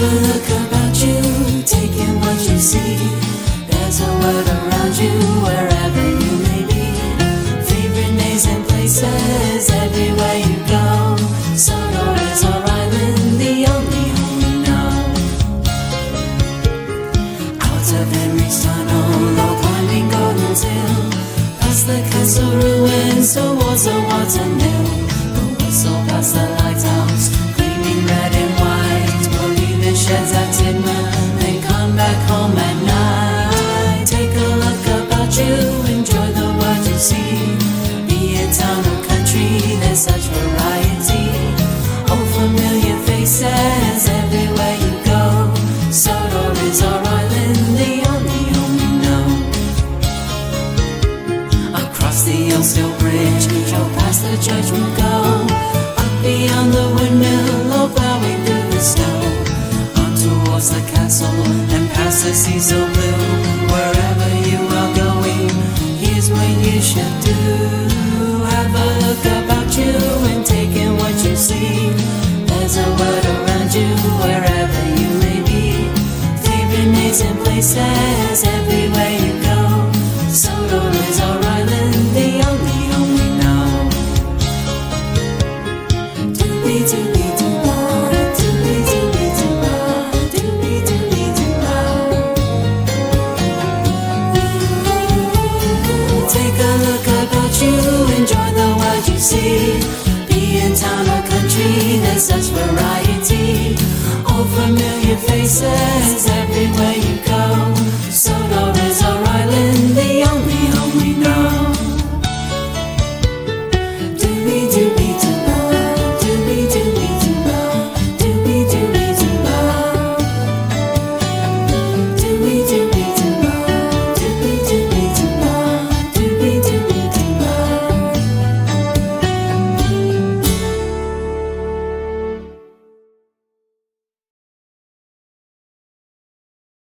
a look about you, take in what you see. There's a word around you, wherever you may be. Favorite names and places, everywhere you go. Sodor is our island, the only home we know. Out of Henry's tunnel, low climbing Golden Hill, past the castle ruins towards the water mill. The whistle past the lighthouse, gleaming red and white. We'll leave the sheds at Tidmouth, then come back home at night. Take a look about you, enjoy the world you see. Be it town or country, there's such variety. All familiar faces, everywhere you go. Sodor is our island, the only home we know. Across the old steel bridge, you'll pass the judgment go. Up beyond the windmill, or plowing through the snow. On towards the castle, and past the sea so blue. Wherever you are going, here's what you should do. Have a look about you, and take in what you see. There's a word around you, wherever you may be. Favorite names and places, everywhere you go. Sodor is our island, the only home we know. Doobie-doobie-doo-ba, doobie-doobie-doo-ba, doobie-doobie-doo-ba. Take a look about you, enjoy the world you see. Be in town or country, there's such variety. All familiar faces, everywhere